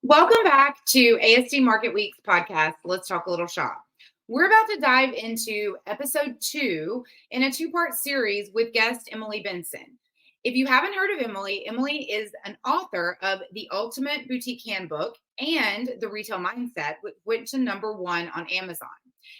Welcome back to ASD Market Week's podcast, Let's Talk a Little Shop. We're about to dive into episode 2 in a 2-part series with guest Emilie Benson. If you haven't heard of Emilie, Emilie is an author of The Ultimate Boutique Handbook and The Retail Mindset, which went to #1 on Amazon.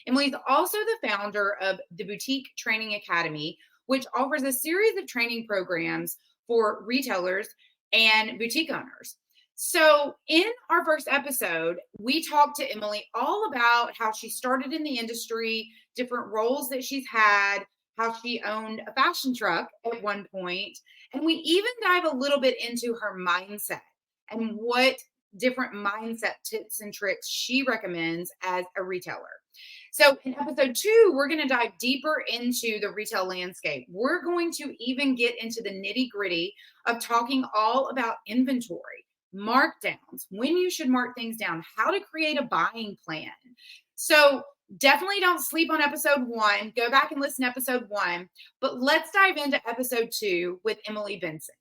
Emilie's also the founder of the Boutique Training Academy, which offers a series of training programs for retailers and boutique owners. So in our first episode, we talked to Emilie all about how she started in the industry, different roles that she's had, how she owned a fashion truck at one point, and we even dive a little bit into her mindset and what different mindset tips and tricks she recommends as a retailer. So in episode 2, we're going to dive deeper into the retail landscape. We're going to even get into the nitty-gritty of talking all about inventory, markdowns, when you should mark things down, how to create a buying plan. So definitely don't sleep on episode 1. Go back and listen to episode 1. But let's dive into episode 2 with Emilie Benson.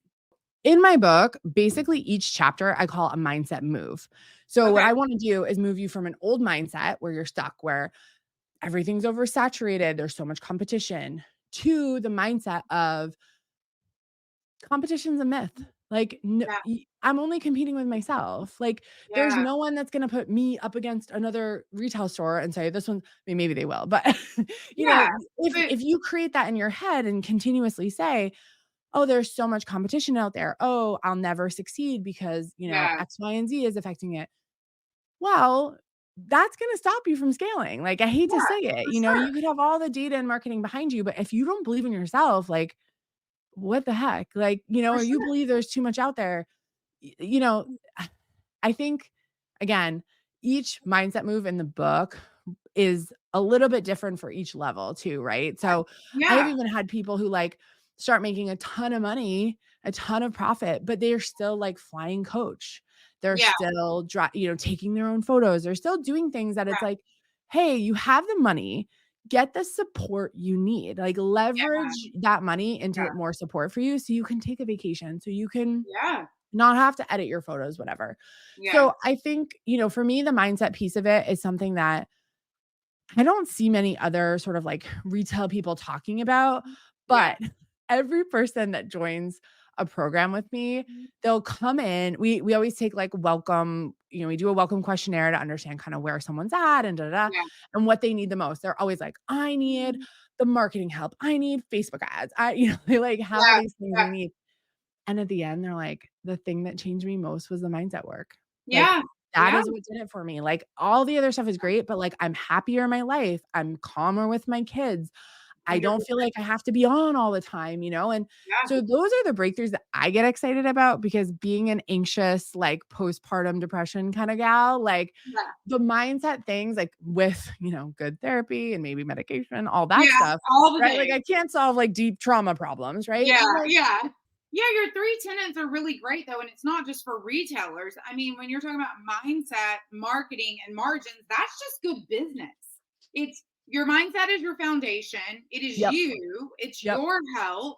In my book, basically each chapter I call a mindset move. So what I want to do is move you from an old mindset where you're stuck, where everything's oversaturated, there's so much competition, to the mindset of competition's a myth. Like, I'm only competing with myself. Like, there's no one that's going to put me up against another retail store and say, this one, I mean, maybe they will, but you know, if you create that in your head and continuously say, oh, there's so much competition out there. Oh, I'll never succeed because, X, Y, and Z is affecting it. Well, that's going to stop you from scaling. Like, I hate to say it, you could have all the data and marketing behind you, but if you don't believe in yourself, like, what the heck? Like, or you believe there's too much out there, I think, again, each mindset move in the book is a little bit different for each level too, right? So I've even had people who like start making a ton of money, a ton of profit, but they're still like flying coach. They're still, taking their own photos. They're still doing things that it's like, hey, you have the money, get the support you need, like leverage that money into more support for you so you can take a vacation, so you can not have to edit your photos, whatever. So I think, for me, the mindset piece of it is something that I don't see many other sort of like retail people talking about, but every person that joins a program with me, they'll come in. We always take like welcome, we do a welcome questionnaire to understand kind of where someone's at and and what they need the most. They're always like, I need the marketing help. I need Facebook ads. They like have all these things they need. And at the end, they're like, the thing that changed me most was the mindset work. Like, that is what did it for me. Like, all the other stuff is great, but like, I'm happier in my life. I'm calmer with my kids. I don't feel like I have to be on all the time, And so those are the breakthroughs that I get excited about, because being an anxious, like postpartum depression kind of gal, like the mindset things, like with, good therapy and maybe medication, all that stuff, right? Like, I can't solve like deep trauma problems, right? Your 3 tenets are really great though. And it's not just for retailers. I mean, when you're talking about mindset, marketing, and margins, that's just good business. It's your mindset is your foundation. It is you. It's your health.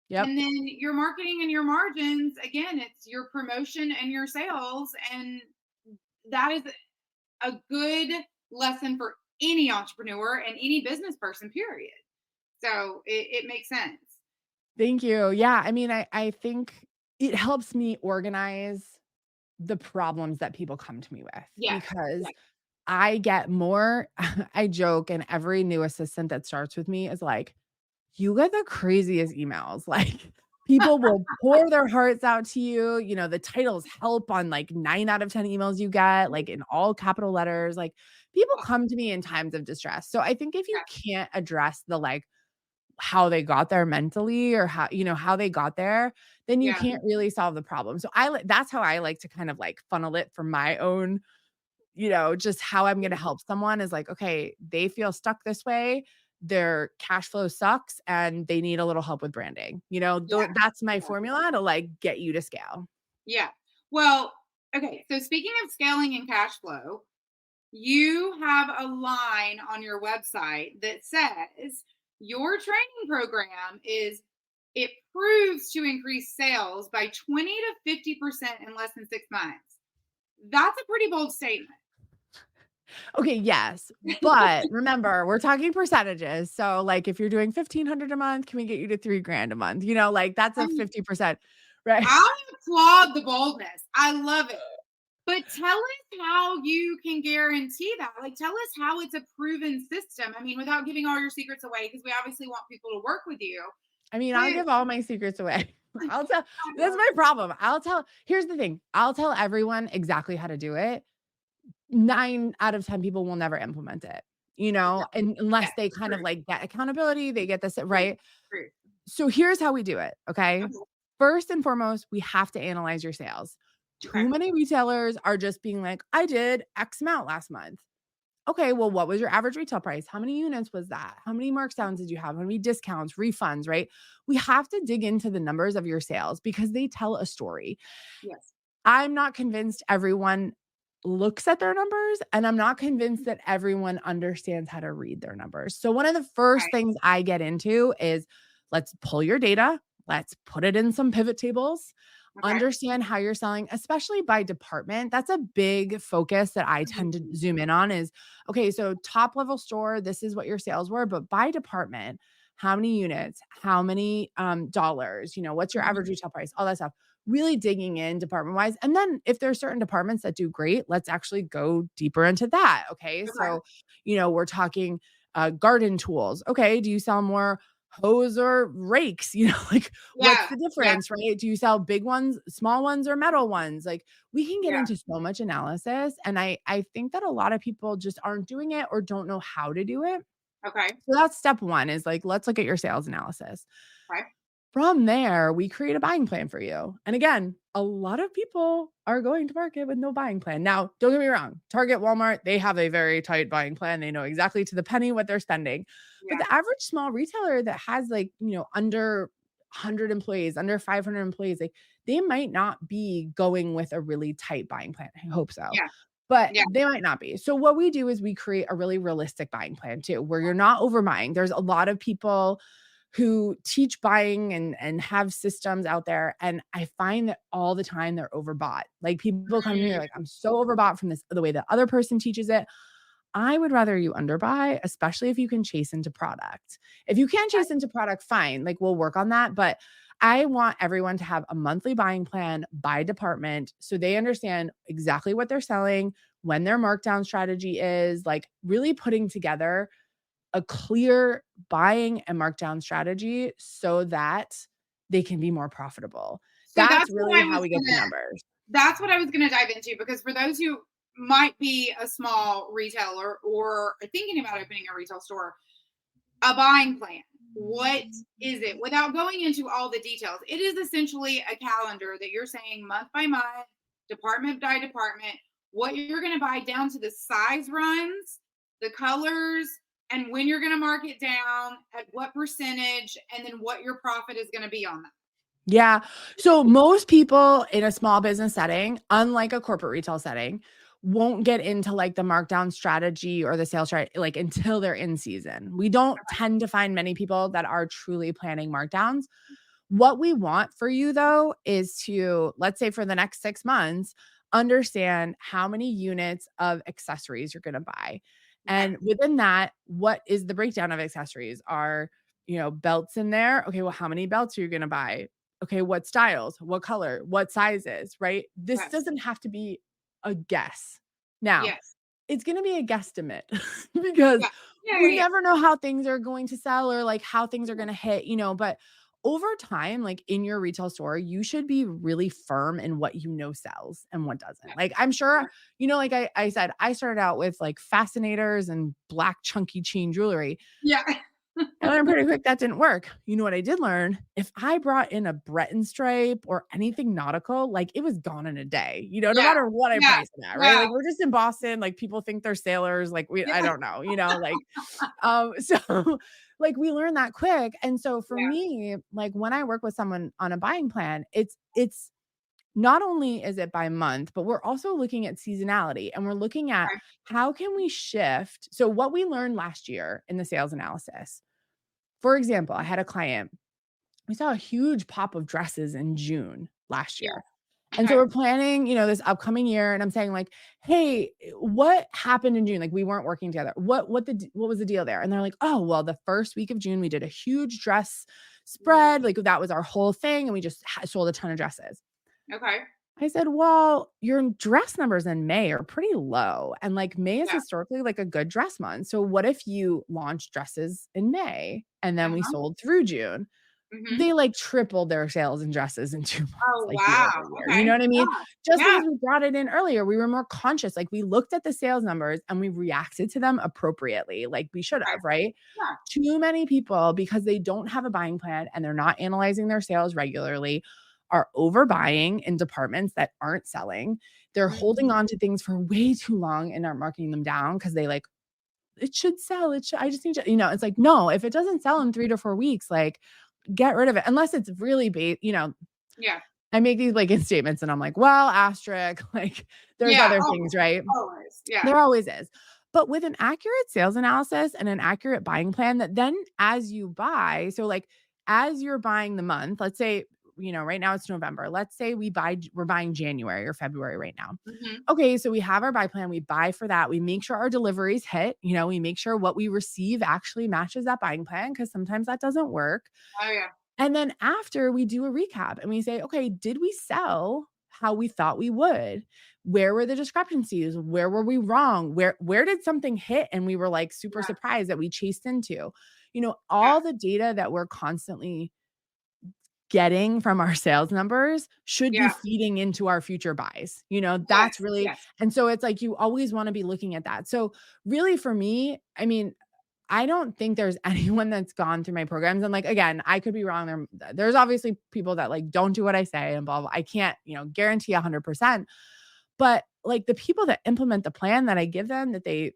And then your marketing and your margins, again, it's your promotion and your sales. And that is a good lesson for any entrepreneur and any business person, period. So it makes sense. Thank you. Yeah. I mean, I think it helps me organize the problems that people come to me with, because I get more, I joke, and every new assistant that starts with me is like, you get the craziest emails. Like, people will pour their hearts out to you. The titles help on like 9 out of 10 emails you get, like in all capital letters. Like, people come to me in times of distress. So I think if you can't address the like how they got there mentally, or how they got there, then you can't really solve the problem. So that's how I like to kind of like funnel it for my own, just how I'm going to help someone is like, okay, they feel stuck this way. Their cash flow sucks and they need a little help with branding. That's my formula to like get you to scale. Yeah. Well, okay. So speaking of scaling and cash flow, you have a line on your website that says your training program it proves to increase sales by 20 to 50% in less than 6 months. That's a pretty bold statement. Okay, yes. But remember, we're talking percentages. So like if you're doing 1,500 a month, can we get you to 3,000 a month? You know, like that's a 50%, right? I applaud the boldness. I love it. But tell us how you can guarantee that. Like, tell us how it's a proven system. I mean, without giving all your secrets away, because we obviously want people to work with you. I mean, But I'll give all my secrets away. I'll tell that's my problem. Here's the thing. I'll tell everyone exactly how to do it. 9 out of 10 people will never implement it, you know, and unless yes, they kind of true, like get accountability, they get this true, right. true. So here's how we do it. Okay. Okay. First and foremost, we have to analyze your sales. Okay. Too many retailers are just being like, I did X amount last month. Okay, well, what was your average retail price? How many units was that? How many markdowns did you have? How many discounts, refunds, right? We have to dig into the numbers of your sales because they tell a story. Yes. I'm not convinced everyone looks at their numbers, and I'm not convinced that everyone understands how to read their numbers. So one of the first Right. things I get into is let's pull your data, let's put it in some pivot tables, Okay. understand how you're selling, especially by department. That's a big focus that I tend to zoom in on is, okay, so top level store, this is what your sales were, but by department, how many units, how many dollars, you know, what's your average retail price, all that stuff. Really digging in department wise. And then if there's certain departments that do great, let's actually go deeper into that. Okay. Okay. So, you know, we're talking garden tools. Okay. Do you sell more hose or rakes? You know, like what's Yeah. the Yeah. difference, right? Do you sell big ones, small ones, or metal ones? Like we can get Yeah. into so much analysis. And I think that a lot of people just aren't doing it or don't know how to do it. Okay. So that's step one is like, let's look at your sales analysis. Okay. From there, we create a buying plan for you. And again, a lot of people are going to market with no buying plan. Now, don't get me wrong, Target, Walmart, they have a very tight buying plan. They know exactly to the penny what they're spending. But Yeah. the average small retailer that has like, you know, under 100 employees, under 500 employees, like they might not be going with a really tight buying plan. I hope so. Yeah. But Yeah. they might not be. So what we do is we create a really realistic buying plan too, where you're not overbuying. There's a lot of people who teach buying and have systems out there. And I find that all the time they're overbought. Like people come to me, they're like, I'm so overbought from this, the way the other person teaches it. I would rather you underbuy, especially if you can chase into product. If you can't chase into product, fine. Like we'll work on that. But I want everyone to have a monthly buying plan by department so they understand exactly what they're selling, when their markdown strategy is, like really putting together a clear buying and markdown strategy so that they can be more profitable. So That's really how we get the numbers. that's what I was gonna dive into because for those who might be a small retailer or are thinking about opening a retail store, a buying plan. What is it? Without going into all the details, it is essentially a calendar that you're saying month by month, department by department, what you're going to buy down to the size runs, the colors, and when you're going to mark it down, at what percentage, and then what your profit is going to be on that. Yeah. So most people in a small business setting, unlike a corporate retail setting, won't get into like the markdown strategy or the sales strategy like until they're in season. We don't tend to find many people that are truly planning markdowns. What we want for you though is to, let's say for the next 6 months, understand how many units of accessories you're going to buy. Okay. And within that, what is the breakdown of accessories? Are, you know, belts in there? Okay, well, how many belts are you going to buy? Okay, what styles, what color, what sizes, right? This Yes. doesn't have to be a guess. Now, Yes. it's going to be a guesstimate because Yeah. Yeah. we Yeah. never know how things are going to sell or like how things are going to hit, you know, but over time, like in your retail store, you should be really firm in what you know sells and what doesn't. Yeah. Like I'm sure, you know, like I said, I started out with like fascinators and black chunky chain jewelry. Yeah. I learned pretty quick that didn't work. You know what I did learn? If I brought in a Breton stripe or anything nautical, like it was gone in a day, you know, no Yeah. matter what I Yeah. priced it at, right? Yeah. Like we're just in Boston, like people think they're sailors, like I don't know, you know, like so like we learned that quick. And so for Yeah. me, like when I work with someone on a buying plan, it's not only is it by month, but we're also looking at seasonality and we're looking at Okay. how can we shift. So what we learned last year in the sales analysis, for example, I had a client, we saw a huge pop of dresses in June last Yeah. year. And so we're planning, this upcoming year, and I'm saying like, hey, what happened in June? Like we weren't working together. What was the deal there? And they're like, oh, well, the first week of June, we did a huge dress spread. Like that was our whole thing. And we just sold a ton of dresses. Okay. I said, well, your dress numbers in May are pretty low. And like May is historically like a good dress month. So what if you launched dresses in May and then we sold through June? They like tripled their sales in dresses in 2 months, like year over year. Okay. You know what I mean? Just because we brought it in earlier, we were more conscious. Like we looked at the sales numbers and we reacted to them appropriately. Like we should have, right? Too many people, because they don't have a buying plan and they're not analyzing their sales regularly, are overbuying in departments that aren't selling. They're holding on to things for way too long and aren't marking them down because they like, it should sell. I just need to, it's like, no, if it doesn't sell in 3 to 4 weeks, like get rid of it. Unless it's really Yeah. I make these blanket statements and I'm like, well, asterisk, like there's other things, right? Always. Yeah. There always is. But with an accurate sales analysis and an accurate buying plan, that then as you buy, so like as you're buying the month, let's say, right now it's November. Let's say we're buying January or February right now. Okay. So we have our buy plan. We buy for that. We make sure our deliveries hit, we make sure what we receive actually matches that buying plan, because sometimes that doesn't work. Oh yeah. And then after, we do a recap and we say, okay, did we sell how we thought we would? Where were the discrepancies? Where were we wrong? Where did something hit and we were like super surprised that we chased into? All the data that we're constantly getting from our sales numbers should be feeding into our future buys. That's really, and so it's like, you always want to be looking at that. So really for me, I mean, I don't think there's anyone that's gone through my programs. And like, again, I could be wrong. There's obviously people that like, don't do what I say and blah, blah. I can't, guarantee 100%, but like the people that implement the plan that I give them, that they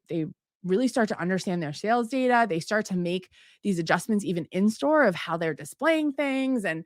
really start to understand their sales data. They start to make these adjustments even in store of how they're displaying things and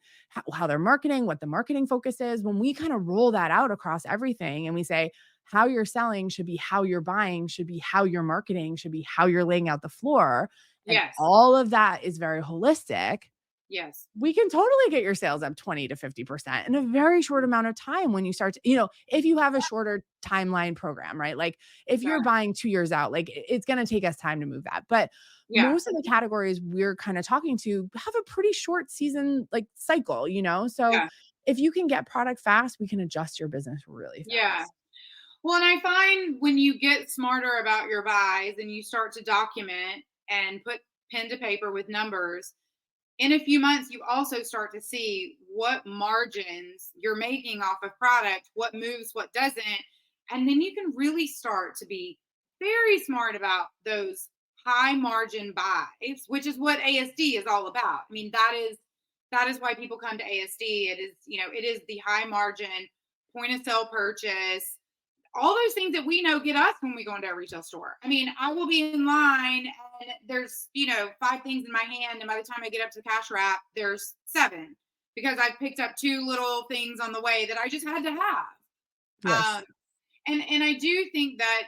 how they're marketing, what the marketing focus is. When we kind of roll that out across everything and we say, how you're selling should be how you're buying, should be how you're marketing, should be how you're laying out the floor. And all of that is very holistic. Yes. We can totally get your sales up 20 to 50% in a very short amount of time when you start to, if you have a shorter timeline program, right? Like if you're buying 2 years out, like it's going to take us time to move that. But most of the categories we're kind of talking to have a pretty short season, like cycle, So if you can get product fast, we can adjust your business really fast. Yeah. Well, and I find when you get smarter about your buys and you start to document and put pen to paper with numbers, in a few months, you also start to see what margins you're making off of product, what moves, what doesn't. And then you can really start to be very smart about those high margin buys, which is what ASD is all about. I mean, that is why people come to ASD. It is, it is the high margin point of sale purchase, all those things that we know get us when we go into a retail store. I mean, I will be in line and there's, 5 things in my hand. And by the time I get up to the cash wrap, there's 7 because I've picked up 2 little things on the way that I just had to have. Yes. And I do think that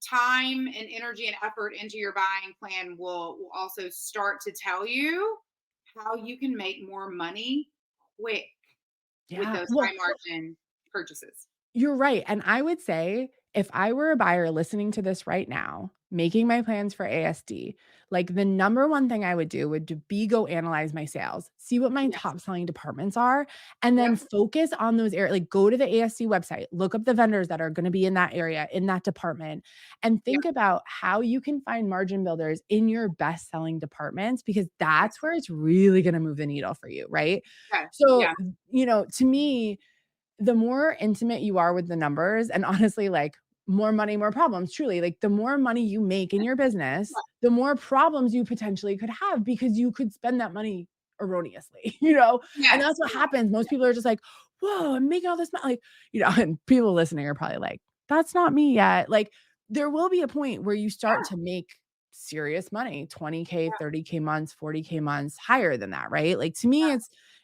time and energy and effort into your buying plan will also start to tell you how you can make more money quick with those high margin purchases. You're right. And I would say if I were a buyer listening to this right now, making my plans for ASD, like the number one thing I would do would be go analyze my sales, see what my top selling departments are, and then focus on those areas. Like go to the ASD website, look up the vendors that are going to be in that area, in that department, and think about how you can find margin builders in your best selling departments, because that's where it's really going to move the needle for you. Right. So, to me, the more intimate you are with the numbers, and honestly, like more money, more problems, truly, like the more money you make in your business, the more problems you potentially could have because you could spend that money erroneously, and that's what happens. Most people are just like, whoa, I'm making all this money. Like, and people listening are probably like, that's not me yet. Like there will be a point where you start to make serious money, 20K, 30K months, 40K months, higher than that. Right. Like to me,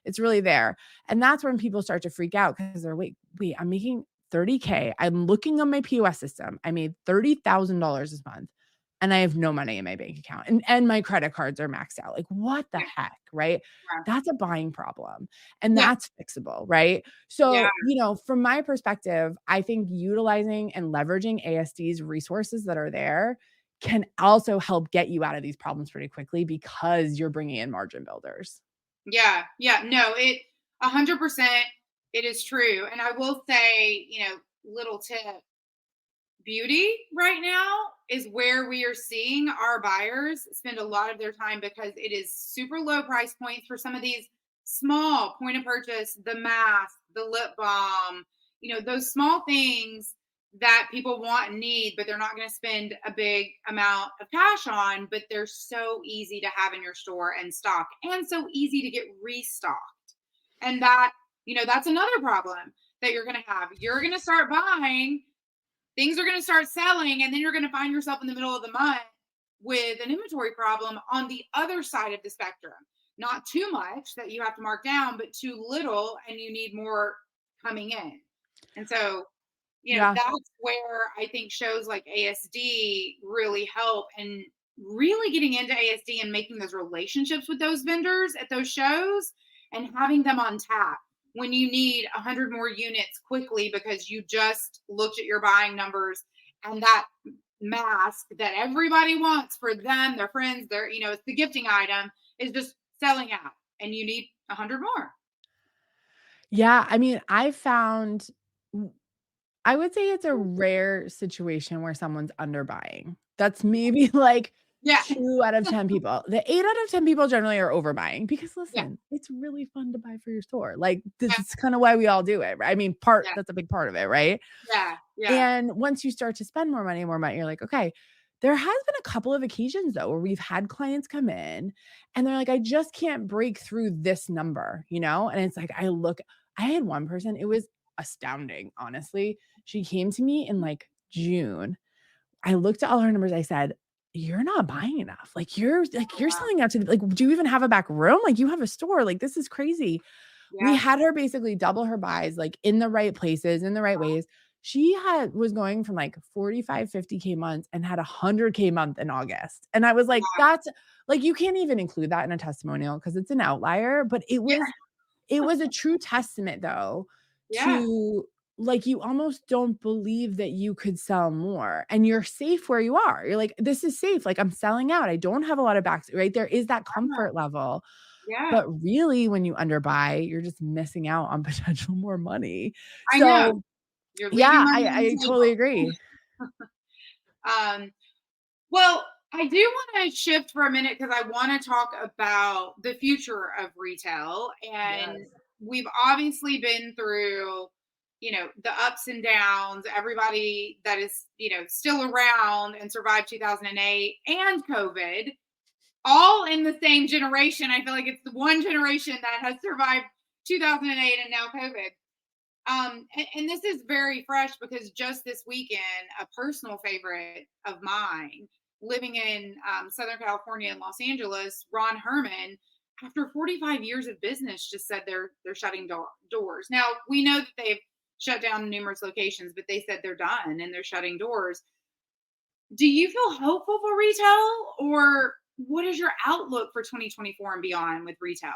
it's really there. And that's when people start to freak out because they're, wait, I'm making 30K. I'm looking on my POS system. I made $30,000 this month and I have no money in my bank account and my credit cards are maxed out. Like, what the heck, right? That's a buying problem, and that's fixable, right? So, from my perspective, I think utilizing and leveraging ASD's resources that are there can also help get you out of these problems pretty quickly because you're bringing in margin builders. Yeah. No, 100%, it is true. And I will say, little tip, beauty right now is where we are seeing our buyers spend a lot of their time because it is super low price points for some of these small point of purchase, the mask, the lip balm, those small things that people want and need, but they're not going to spend a big amount of cash on, but they're so easy to have in your store and stock and so easy to get restocked. And that's another problem that you're going to have. You're going to start buying, things are going to start selling, and then you're going to find yourself in the middle of the month with an inventory problem on the other side of the spectrum. Not too much that you have to mark down, but too little and you need more coming in. And so, that's where I think shows like ASD really help, and really getting into ASD and making those relationships with those vendors at those shows and having them on tap when you need 100 more units quickly because you just looked at your buying numbers and that mask that everybody wants for them, their friends, it's the gifting item, is just selling out and you need 100 more. Yeah. I mean, I would say it's a rare situation where someone's underbuying. That's maybe like 2 out of 10 people. The 8 out of 10 people generally are overbuying because listen, it's really fun to buy for your store. Like this is kind of why we all do it. Right? I mean, that's a big part of it, right? Yeah. And once you start to spend more money, you're like, okay, there has been a couple of occasions though, where we've had clients come in and they're like, I just can't break through this number, And it's like, I had one person, it was astounding. Honestly, she came to me in like June. I looked at all her numbers. I said, you're not buying enough. Like you're selling out to do you even have a back room? Like you have a store. Like this is crazy. We had her basically double her buys, like in the right places, in the right ways. She was going from like 45, 50K months and had 100K month in August. And I was like, that's like, you can't even include that in a testimonial because it's an outlier, but it was a true testament though, to like, you almost don't believe that you could sell more and you're safe where you are. You're like, this is safe. Like I'm selling out. I don't have a lot of backs, right? There is that comfort level. But really, when you underbuy, you're just missing out on potential more money. I know. You're leaving money I totally agree. Well, I do want to shift for a minute because I want to talk about the future of retail. And we've obviously been through, the ups and downs, everybody that is, still around and survived 2008 and COVID, all in the same generation. I feel like it's the one generation that has survived 2008 and now COVID. And this is very fresh because just this weekend, a personal favorite of mine, living in Southern California and Los Angeles, Ron Herman, after 45 years of business, just said they're shutting doors. Now we know that they've shut down numerous locations, but they said they're done and they're shutting doors. Do you feel hopeful for retail, or what is your outlook for 2024 and beyond with retail?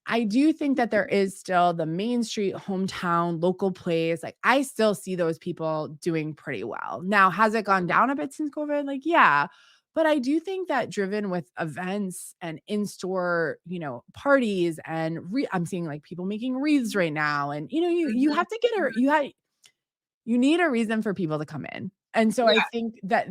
I do think that there is still the Main Street, hometown, local place. Like I still see those people doing pretty well. Now, has it gone down a bit since COVID? Like, yeah. But I do think that driven with events and in-store, parties and I'm seeing like people making wreaths right now. And, you have to get you need a reason for people to come in. And so I think that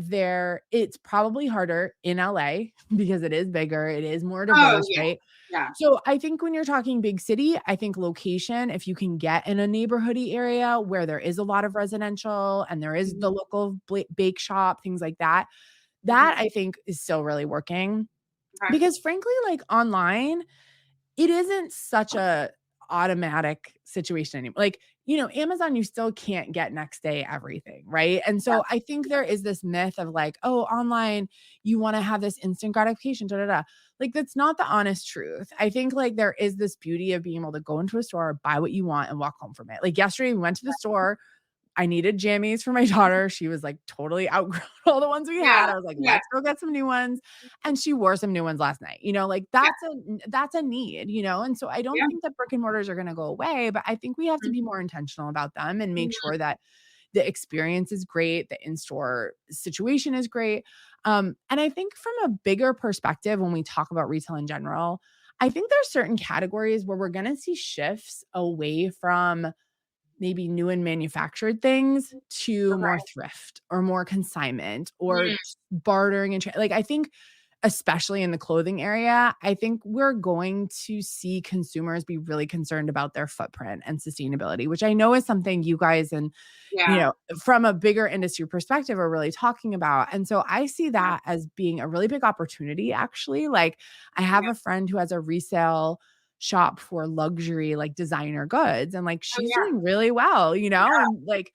it's probably harder in LA because it is bigger, it is more diverse, right? Yeah. So I think when you're talking big city, I think location, if you can get in a neighborhoody area where there is a lot of residential and there is the local bake shop, things like that, I think is still really working. Because frankly, like online, it isn't such a automatic situation anymore. Like, Amazon, you still can't get next day everything, right? And so I think there is this myth of like, oh, online, you want to have this instant gratification, Like that's not the honest truth. I think like there is this beauty of being able to go into a store, buy what you want and walk home from it. Like yesterday we went to the store, I needed jammies for my daughter. She was like totally outgrown all the ones we had. I was like, let's go get some new ones. And she wore some new ones last night. Like that's a need, And so I don't think that brick and mortars are going to go away, but I think we have to be more intentional about them and make sure that the experience is great, the in-store situation is great. And I think from a bigger perspective, when we talk about retail in general, I think there's certain categories where we're going to see shifts away from maybe new and manufactured things to more thrift or more consignment or bartering and like, I think especially in the clothing area, I think we're going to see consumers be really concerned about their footprint and sustainability, which I know is something you guys and, from a bigger industry perspective are really talking about. And so I see that as being a really big opportunity, actually. Like I have a friend who has a resale shop for luxury, like designer goods. And like, she's doing really well, and like,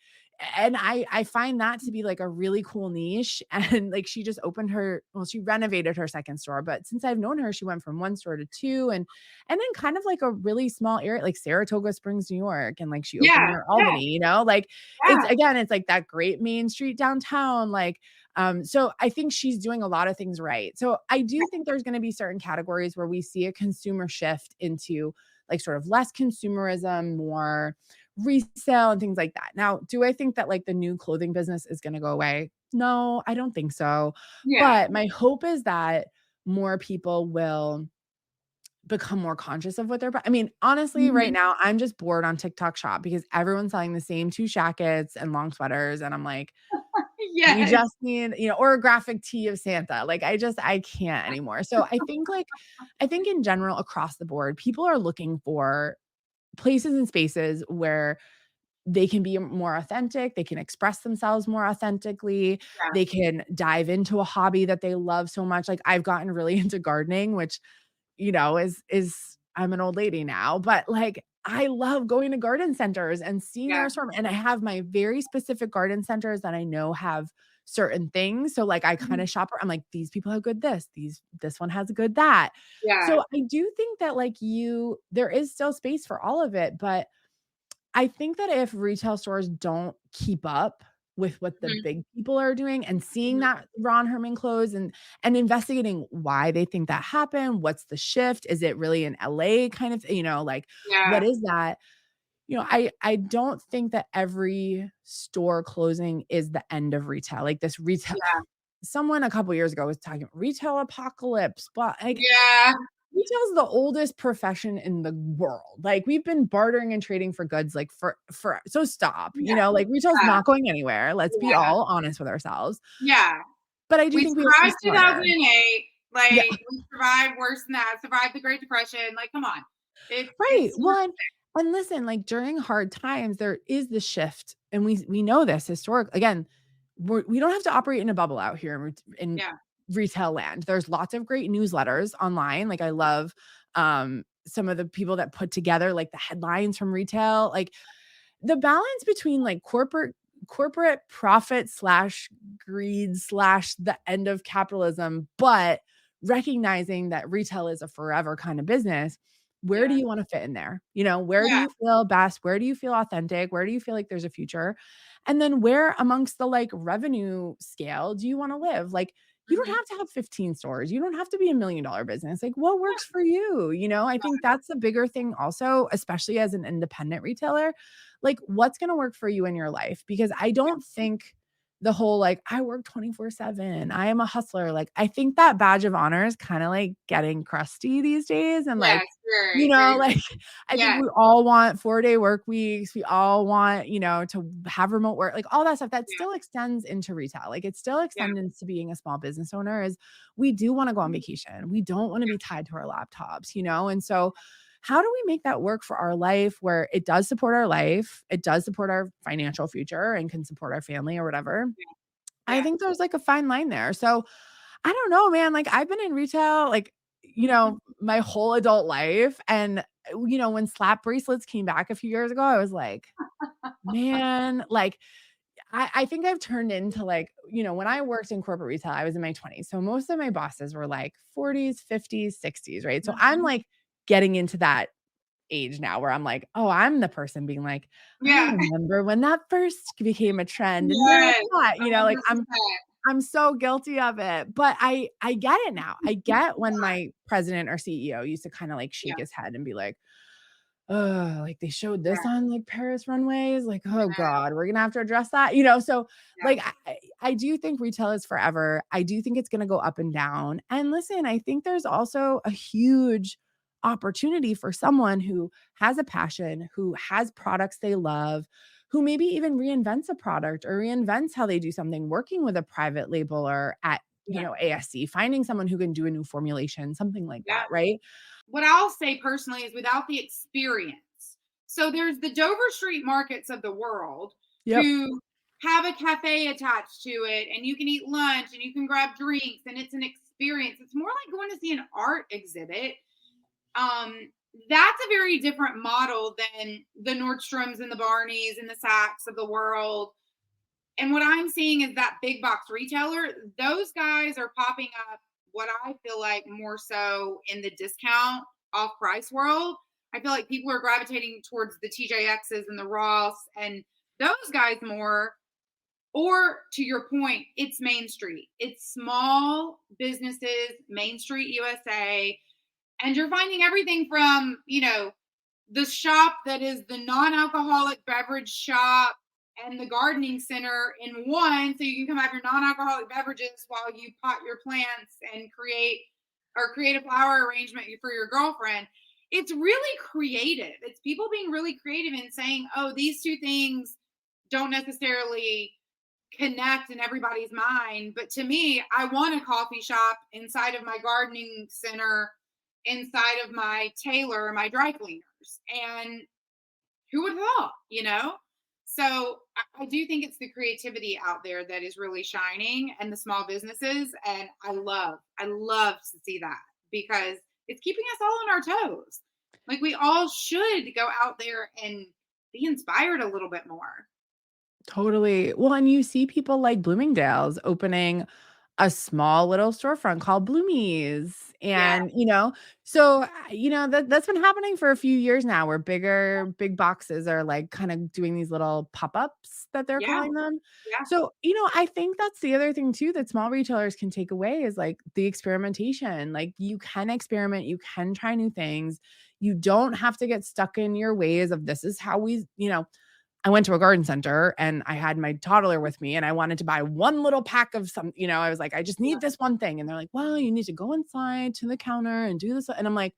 and I find that to be like a really cool niche. And like, she just opened she renovated her second store, but since I've known her, she went from one store to two and then kind of like a really small area, like Saratoga Springs, New York. And like, she opened near Albany, like it's like that great main street downtown. Like, so I think she's doing a lot of things right. So I do think there's going to be certain categories where we see a consumer shift into like sort of less consumerism, more resale and things like that. Now, do I think that like the new clothing business is going to go away? No, I don't think so. But my hope is that more people will become more conscious of what they're I mean, honestly, right now, I'm just bored on TikTok Shop because everyone's selling the same 2 jackets and long sweaters. And I'm like, we just need, or a graphic tee of Santa. Like, I can't anymore. So I think in general, across the board, people are looking for places and spaces where they can be more authentic, they can express themselves more authentically, they can dive into a hobby that they love so much. Like I've gotten really into gardening, which, is I'm an old lady now, but like I love going to garden centers and seeing their assortment. And I have my very specific garden centers that I know have certain things. So like I kind of shop. I'm like, these people have good this one has a good that. So I do think that like there is still space for all of it, but I think that if retail stores don't keep up with what the big people are doing and seeing that Ron Herman close and investigating why they think that happened, what's the shift? Is it really an LA kind of, like what is that? I don't think that every store closing is the end of retail. Like this retail, someone a couple years ago was talking retail apocalypse, but like retail is the oldest profession in the world. Like we've been bartering and trading for goods like for so stop, like retail's not going anywhere. Let's be all honest with ourselves. But I do think we survived 2008. Like we survived worse than that, survived the Great Depression. Like, come on. Right. Well, and listen, like during hard times, there is the shift. And we know this historically. Again, we don't have to operate in a bubble out here in retail land. There's lots of great newsletters online. Like I love some of the people that put together like the headlines from retail. Like the balance between like corporate profit / greed / the end of capitalism, but recognizing that retail is a forever kind of business. Where do you want to fit in there? Where do you feel best? Where do you feel authentic? Where do you feel like there's a future? And then where amongst the like revenue scale do you want to live? Like you don't have to have 15 stores. You don't have to be $1 million business. Like what works for you? I think that's a bigger thing also, especially as an independent retailer. Like what's going to work for you in your life? Because I don't think the whole like I work 24/7. I am a hustler. Like I think that badge of honor is kind of like getting crusty these days. And like, like I think we all want 4-day work weeks. We all want, to have remote work, like all that stuff that still extends into retail. Like it still extends into being a small business owner is we do want to go on vacation. We don't want to be tied to our laptops, and so how do we make that work for our life where it does support our life, it does support our financial future and can support our family or whatever? I think there's like a fine line there. So I don't know, man. Like I've been in retail, like, my whole adult life. And, when slap bracelets came back a few years ago, I was like, man, like, I think I've turned into like, when I worked in corporate retail, I was in my 20s. So most of my bosses were like 40s, 50s, 60s, right? So I'm like getting into that age now where I'm like, oh, I'm the person being like, I Yeah. remember when that first became a trend and then I Yes. thought, like 100%. I'm so guilty of it, but I get it now. I get when my president or CEO used to kind of like Yeah. shake his head and be like, "Oh, like they showed Yeah. this on like Paris runways, like, oh Yeah. God, we're gonna have to address that." So Yeah. like I do think retail is forever. I do think it's gonna go up and down. And listen, I think there's also a huge opportunity for someone who has a passion, who has products they love, who maybe even reinvents a product or reinvents how they do something, working with a private labeler at, Yeah. ASC, finding someone who can do a new formulation, something like Yeah. that, right? What I'll say personally is without the experience. So there's the Dover Street markets of the world Yep. who have a cafe attached to it, and you can eat lunch and you can grab drinks, and it's an experience. It's more like going to see an art exhibit. That's a very different model than the Nordstroms and the Barneys and the Saks of the world. And what I'm seeing is that big box retailer, those guys are popping up what I feel like more so in the discount off price world. I feel like people are gravitating towards the TJXs and the Ross and those guys more. Or to your point, it's Main Street. It's small businesses, Main Street USA. And you're finding everything from, the shop that is the non-alcoholic beverage shop and the gardening center in one, so you can come have your non-alcoholic beverages while you pot your plants and create a flower arrangement for your girlfriend. It's really creative. It's people being really creative and saying, oh, these two things don't necessarily connect in everybody's mind, but to me, I want a coffee shop inside of my gardening center, inside of my tailor, my dry cleaners. And who would have thought? So I do think it's the creativity out there that is really shining and the small businesses. And I love to see that because it's keeping us all on our toes. Like we all should go out there and be inspired a little bit more. Totally. Well, and you see people like Bloomingdale's opening a small little storefront called Bloomies. Yeah. And, so, that's been happening for a few years now where big boxes are like kind of doing these little pop-ups that they're Yeah. calling them. Yeah. So, I think that's the other thing too that small retailers can take away is like the experimentation. Like you can experiment, you can try new things. You don't have to get stuck in your ways of this is how I went to a garden center and I had my toddler with me and I wanted to buy one little pack of I was like, I just Yeah. need this one thing. And they're like, well, you need to go inside to the counter and do this. And I'm like,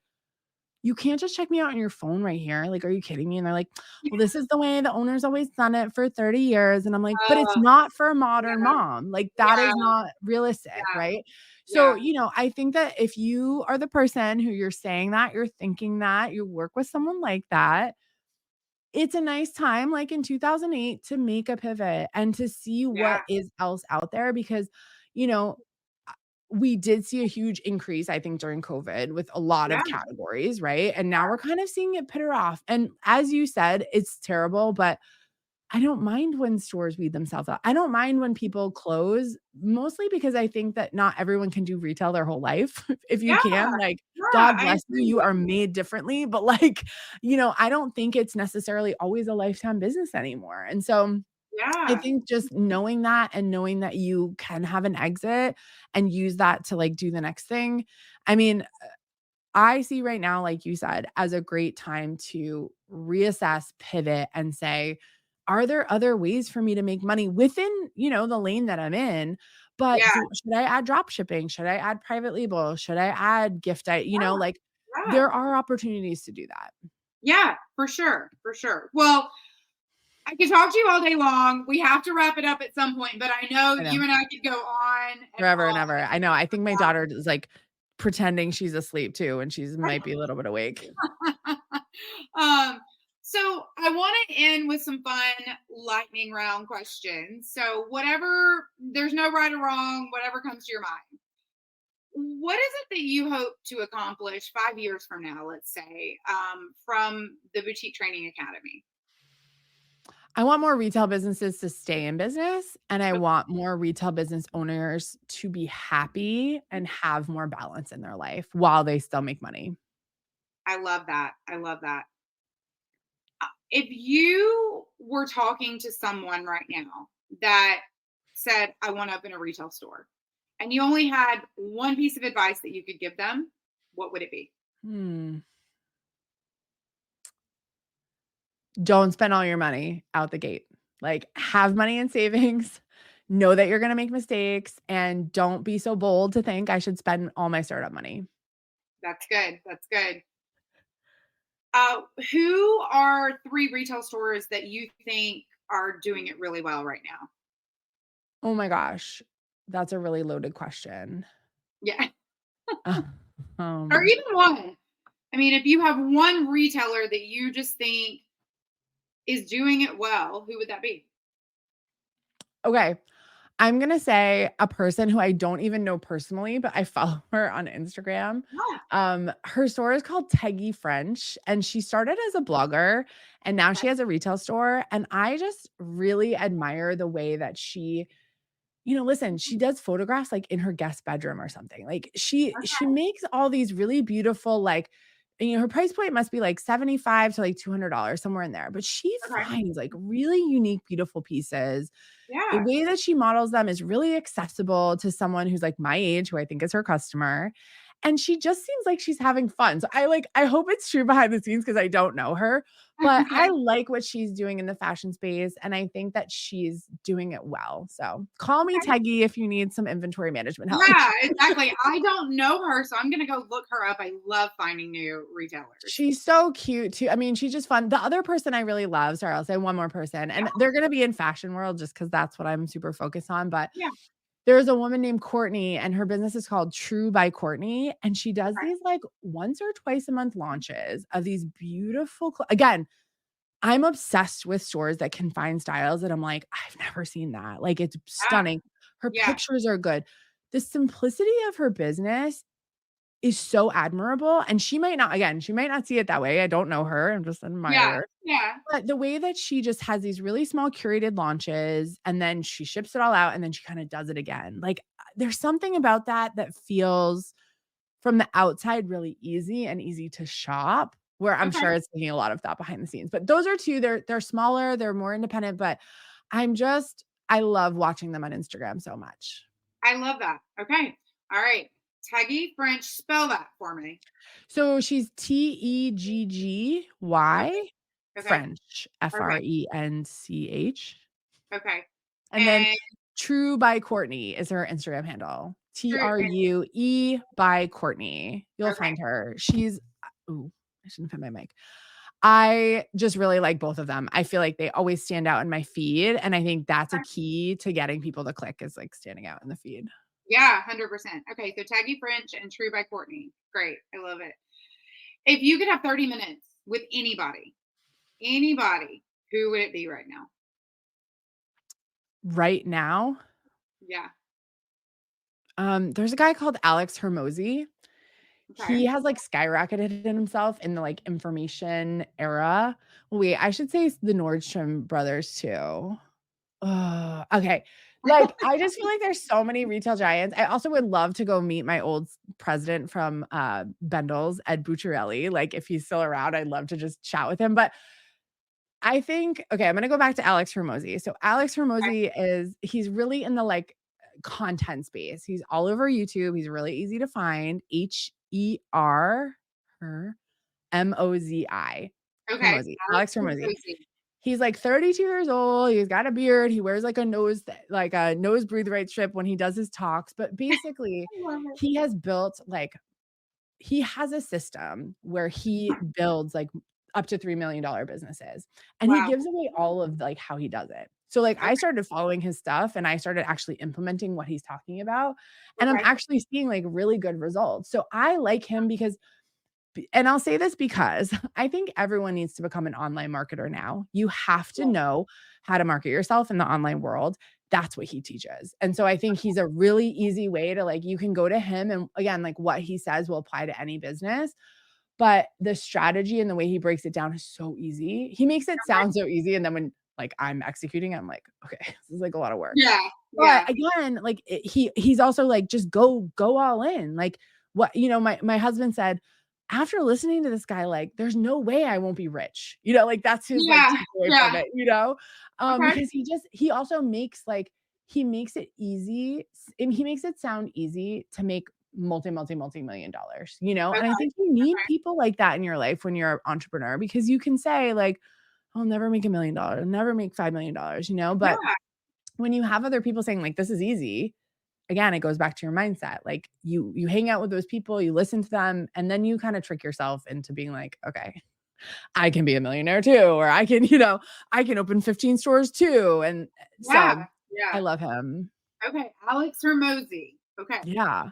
you can't just check me out on your phone right here. Like, are you kidding me? And they're like, well, this is the way the owner's always done it for 30 years. And I'm like, but it's Oh, not for a yeah. modern mom. Like, that Yeah. is not realistic. Yeah. Right. So, Yeah. I think that if you are the person who you're saying that, you're thinking that, you work with someone like that, it's a nice time, like in 2008, to make a pivot and to see Yeah. what is else out there because, you know, we did see a huge increase, I think, during COVID with a lot Yeah. of categories, right? And now we're kind of seeing it peter off. And as you said, it's terrible, but I don't mind when stores weed themselves out. I don't mind when people close, mostly because I think that not everyone can do retail their whole life. If you Yeah. can, like, Yeah. God I bless you, you agree. are made differently, but, like, I don't think it's necessarily always a lifetime business anymore, and so, I Yeah. think just knowing that and knowing that you can have an exit and use that to, like, do the next thing. I mean, I see right now, like you said, as a great time to reassess, pivot, and say, are there other ways for me to make money within, the lane that I'm in? But Yeah. should I add drop shipping? Should I add private label? Should I add like Yeah. there are opportunities to do that. Yeah. For sure. For sure. Well, I could talk to you all day long. We have to wrap it up at some point, but I know I know. you and I could go on and Forever and on ever. I know. I think my about daughter is like pretending she's asleep too, and she's might be a little bit awake. um, so I want to end with some fun lightning round questions. So there's no right or wrong, whatever comes to your mind. What is it that you hope to accomplish 5 years from now, let's say, from the Boutique Training Academy? I want more retail businesses to stay in business, and I Okay. want more retail business owners to be happy and have more balance in their life while they still make money. I love that. I love that. If you were talking to someone right now that said, I want to open a retail store, and you only had one piece of advice that you could give them, what would it be? Don't spend all your money out the gate. Like, have money in savings, know that you're gonna make mistakes, and don't be so bold to think I should spend all my startup money. That's good. That's good. Who are 3 retail stores that you think are doing it really well right now? Oh my gosh, that's a really loaded question. Yeah. Uh, Or um, even one. I mean, if you have one retailer that you just think is doing it well, who would that be? okay, I'm gonna say a person who I don't even know personally, but I follow her on Instagram. Yeah. Her store is called Teggy French, and she started as a blogger, and now Okay. she has a retail store, and I just really admire the way that she listen, she does photographs, like, in her guest bedroom or something. Like, she makes all these really beautiful, like, her price point must be, like, 75 to, like, $200, somewhere in there, but she Okay. finds, like, really unique, beautiful pieces. The Yeah. way that she models them is really accessible to someone who's, like, my age, who I think is her customer, and she just seems like she's having fun. So I hope it's true behind the scenes because I don't know her, but Okay. I like what she's doing in the fashion space, and I think that she's doing it well. So call me Okay. Teggy if you need some inventory management help. Yeah, exactly. I don't know her, so I'm gonna go look her up. I love finding new retailers. She's so cute too. I mean, she's just fun. The other person I really love, sorry, I'll say one more person, Yeah. and they're gonna be in fashion world just because that's what I'm super focused on, but Yeah. there's a woman named Courtney, and her business is called True by Courtney, and she does Okay. these, like, once or twice a month launches of these beautiful again, I'm obsessed with stores that can find styles that I'm like, "I've never seen that." Like, it's Yeah. stunning. Her Yeah. pictures are good. The simplicity of her business is so admirable, and she might not see it that way. I don't know her. I'm just an Yeah. admirer. Yeah. But the way that she just has these really small curated launches, and then she ships it all out, and then she kinda does it again. Like, there's something about that that feels, from the outside, really easy and easy to shop, where I'm Okay. sure it's taking a lot of thought behind the scenes. But those are 2, they're smaller, they're more independent, but I love watching them on Instagram so much. I love that. Okay. All right. Teggy French, spell that for me. So she's Teggy, Okay. Okay. French, Okay. French. Okay. And then And True by Courtney is her Instagram handle. true. True by Courtney. You'll Okay. find her. She's ooh, I shouldn't have put my mic. I just really like both of them. I feel like they always stand out in my feed, and I think that's a key to getting people to click, is, like, standing out in the feed. Yeah, 100%. Okay, so Taggy French and True by Courtney. Great. I love it. If you could have 30 minutes with anybody, who would it be right now? Right now, Yeah. there's a guy called Alex Hermosi. Okay. He has, like, skyrocketed in himself in the, like, information era. Wait, I should say the Nordstrom brothers too. Okay. Like, I just feel like there's so many retail giants. I also would love to go meet my old president from, Bendel's, Ed Bucciarelli. Like, if he's still around, I'd love to just chat with him, but I think okay, I'm gonna go back to Alex Hormozi. So Alex Hormozi he's really in the, like, content space. He's all over YouTube. He's really easy to find. Hermozi. Okay. Hormozi. Alex Alex Hormozi. Raposi. He's, like, 32 years old. He's got a beard. He wears, like, a nose breathe right strip when he does his talks. But basically, I love it. he has built, like, he has a system where he builds, like, up to $3 million businesses, and he Wow. gives away all of, like, how he does it. So, like, I Okay. started following his stuff, and I started actually implementing what he's talking about, and I'm Okay. actually seeing, like, really good results. So I like him because and I'll say this because I think everyone needs to become an online marketer now. You have to Yeah. know how to market yourself in the online world. That's what he teaches. And so I think he's a really easy way to, like, you can go to him, and again, like, what he says will apply to any business. But the strategy and the way he breaks it down is so easy. He makes it Okay. sound so easy. And then when, like, I'm executing, I'm like, okay, this is, like, a lot of work. Yeah. But Yeah. again, like, he's also like, just go all in. Like, what, my husband said, after listening to this guy, like, there's no way I won't be rich. You know, like, that's his, like, takeaway from it, you know? Okay. Because he also makes, like, he makes it easy and he makes it sound easy to make multi-million dollars, you know? Okay. And I think you need people like that in your life when you're an entrepreneur because you can say, like, "I'll never make $1,000,000, I'll never make $5,000,000," you know? But Yeah. when you have other people saying, like, "This is easy," again, it goes back to your mindset. Like, you hang out with those people, you listen to them, and then you kinda trick yourself into being like, "Okay, I can be a millionaire too," or I can, I can open 15 stores too, and so Yeah. Yeah. I love him. Okay. Alex Hermosi. Okay. Yeah.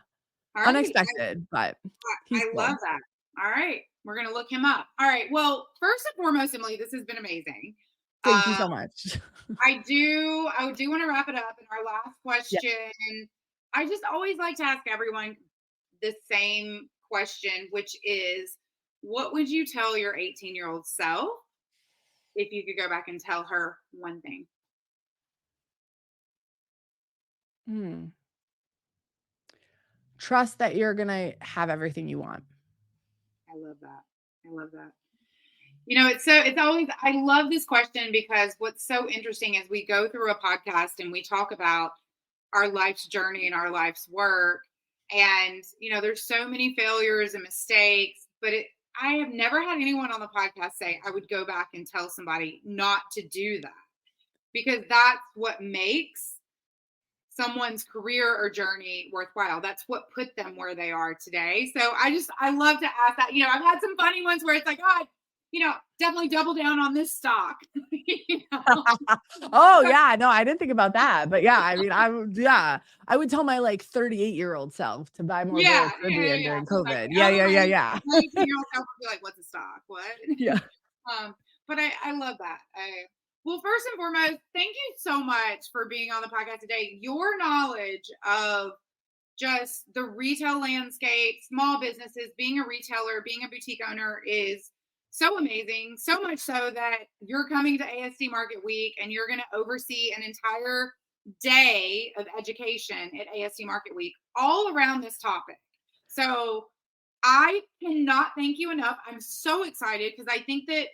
All right. Unexpected, but he's I love cool. that. All right. We're going to look him up. All right. Well, first and foremost, Emilie, this has been amazing. Thank you Uh, so much. I do want to wrap it up. And our last Yeah. question, I just always like to ask everyone the same question, which is, what would you tell your 18-year-old self if you could go back and tell her one thing? Mm. Trust that you're gonna have everything you want. I love that. I love that. It's always, I love this question because what's so interesting is we go through a podcast and we talk about our life's journey and our life's work. And, there's so many failures and mistakes, but I have never had anyone on the podcast say I would go back and tell somebody not to do that, because that's what makes someone's career or journey worthwhile. That's what put them where they are today. So I love to ask that. I've had some funny ones where it's like, oh, definitely double down on this stock. you know? Oh, yeah, no, I didn't think about that, but yeah, I mean, I would tell my, like, 38-year-old self to buy more Yeah, Royal yeah, yeah, Caribbean yeah. during So it's like COVID. the Yeah, other yeah, yeah, way, yeah. 19-year-old self would be like, "What's a stock? What?" Yeah. But I love that. Well, first and foremost, thank you so much for being on the podcast today. Your knowledge of just the retail landscape, small businesses, being a retailer, being a boutique owner is so amazing. So much so that you're coming to ASD Market Week and you're going to oversee an entire day of education at ASD Market Week all around this topic. So I cannot thank you enough. I'm so excited because I think that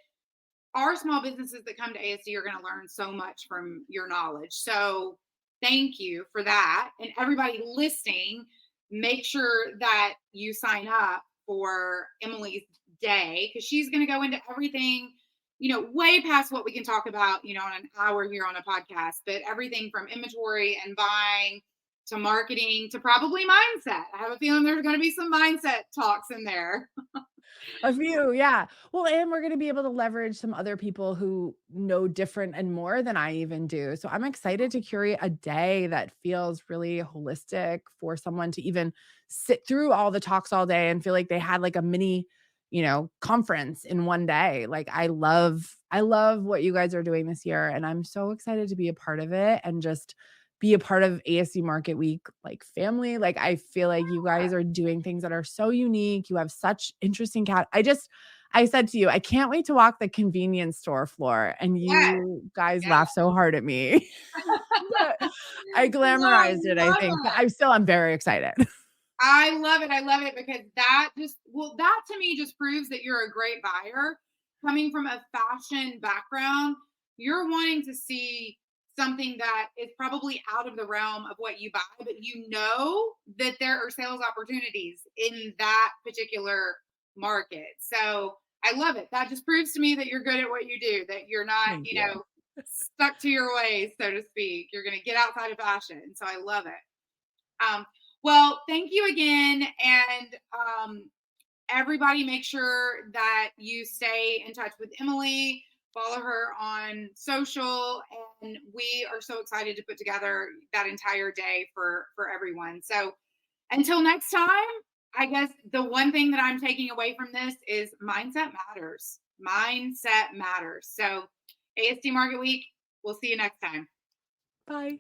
our small businesses that come to ASD are going to learn so much from your knowledge. So thank you for that. And everybody listening, make sure that you sign up for Emilie's day, because she's going to go into everything, way past what we can talk about, on an hour here on a podcast, but everything from inventory and buying to marketing to probably mindset. I have a feeling there's going to be some mindset talks in there. A few, yeah. Well, and we're gonna be able to leverage some other people who know different and more than I even do. So I'm excited to curate a day that feels really holistic for someone to even sit through all the talks all day and feel like they had like a mini, conference in one day. Like I love what you guys are doing this year and I'm so excited to be a part of it and just be a part of ASD Market Week, like family. Like I feel like you guys are doing things that are so unique. You have such interesting I said to you, I can't wait to walk the convenience store floor. And Yes, you guys yes. laugh so hard at me. But I No, I glamorized it, I love think. But it. I'm very excited. I love it. I love it because that to me just proves that you're a great buyer. Coming from a fashion background, you're wanting to see something that is probably out of the realm of what you buy, but you know that there are sales opportunities in that particular market. So I love it. That just proves to me that you're good at what you do, that you're not, Thank you. stuck to your ways, so to speak. You're going to get outside of fashion. So I love it. Well, thank you again. And everybody make sure that you stay in touch with Emilie, follow her on social. And we are so excited to put together that entire day for everyone. So until next time, I guess the one thing that I'm taking away from this is mindset matters. Mindset matters. So ASD Market Week, we'll see you next time. Bye.